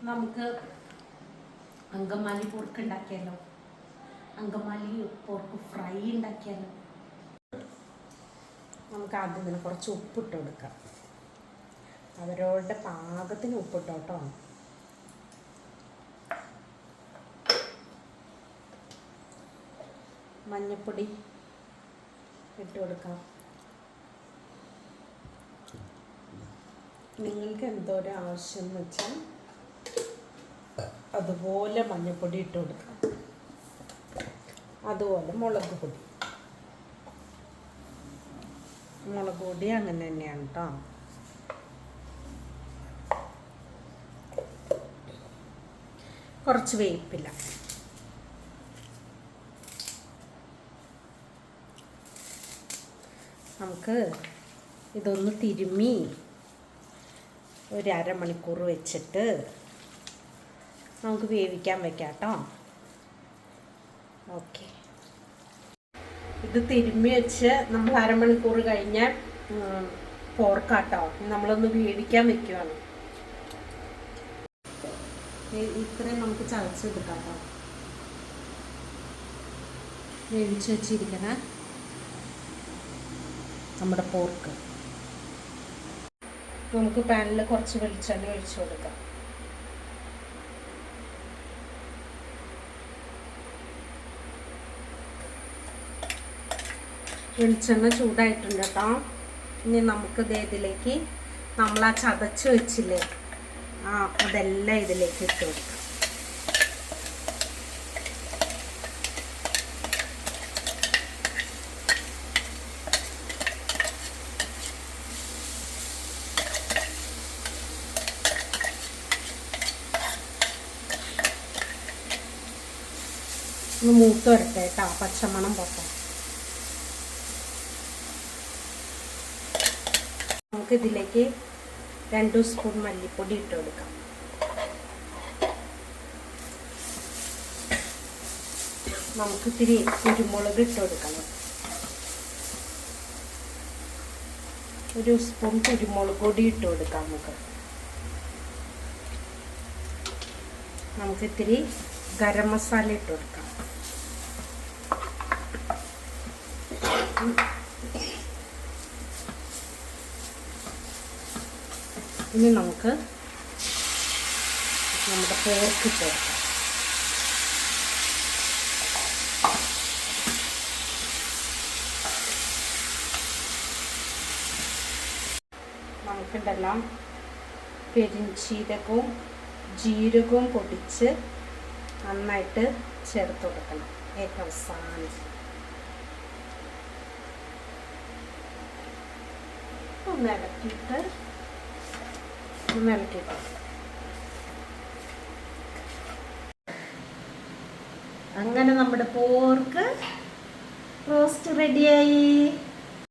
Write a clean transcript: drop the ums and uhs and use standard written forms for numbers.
നമുക്ക് അങ്കമാലി പോർക്ക് ഉണ്ടാക്കിയാലോ? Angamaly pork fry ഉണ്ടാക്കിയാലോ? നമുക്ക് ആദ്യം തന്നെ കുറച്ച് ഉപ്പിട്ട് കൊടുക്കാം. അവരവരുടെ പാകത്തിന് ഉപ്പിട്ടോ കേട്ടോ. മഞ്ഞൾപ്പൊടി ഇട്ട് കൊടുക്കാം. നിങ്ങൾക്ക് എന്തോരം ആവശ്യം എന്ന് വെച്ചാൽ അതുപോലെ മഞ്ഞൾപ്പൊടി ഇട്ട് കൊടുക്കാം. അതുപോലെ മുളക് പൊടി അങ്ങനെ തന്നെയാണ് കേട്ടോ. കുറച്ച് വേപ്പില, നമുക്ക് ഇതൊന്ന് തിരുമ്മി ഒരു അരമണിക്കൂർ വെച്ചിട്ട് നമുക്ക് വേവിക്കാൻ വെക്കാം കേട്ടോ. ഓക്കെ, ഇത് തിരുമ്മി വെച്ച് നമ്മൾ അരമണിക്കൂർ കഴിഞ്ഞാൽ പോർക്കാട്ടോ നമ്മളൊന്ന് വേവിക്കാൻ വെക്കുകയാണ്. ഇത്രയും നമുക്ക് ചതച്ചെടുക്കാം കേട്ടോ. വേവിച്ച് വെച്ചിരിക്കണ നമ്മുടെ പോർക്ക് നമുക്ക് പാനിൽ കുറച്ച് വെളിച്ചെണ്ണ ഒഴിച്ചു കൊടുക്കാം. വെളിച്ചെണ്ണ ചൂടായിട്ടുണ്ട് കേട്ടോ. ഇനി നമുക്ക് ഇതിലേക്ക് നമ്മൾ ആ ചതച്ച് വെച്ചില്ലേ, അതെല്ലാം ഇതിലേക്ക് ഇട്ട് കൊടുക്കാം. ഒന്ന് മൂത്ത് വരട്ടെ കേട്ടോ, പച്ചമണം പോട്ടെ. നമുക്കിതിലേക്ക് 2 സ്പൂൺ മല്ലിപ്പൊടി ഇട്ട് കൊടുക്കാം. നമുക്ക് ഇത്തിരി കുരുമുളക് ഇട്ട് കൊടുക്കണം. 1 സ്പൂൺ കുരുമുളക് പൊടി ഇട്ട് കൊടുക്കാം. നമുക്കിത്തിരി ഗരം മസാല ഇട്ട് കൊടുക്കാം. ഇനി നമുക്ക് നമ്മുടെ പോർക്ക് ഇട്ട് കൊടുക്കാം. നമുക്കിതെല്ലാം പെരിഞ്ചീരകവും ജീരകവും പൊടിച്ച് നന്നായിട്ട് ചേർത്ത് കൊടുക്കണം. ഏറ്റവും അവസാനം ഒന്ന് ഇളക്കിയിട്ട് അങ്ങനെ നമ്മുടെ പോർക്ക് റോസ്റ്റ് റെഡിയായി.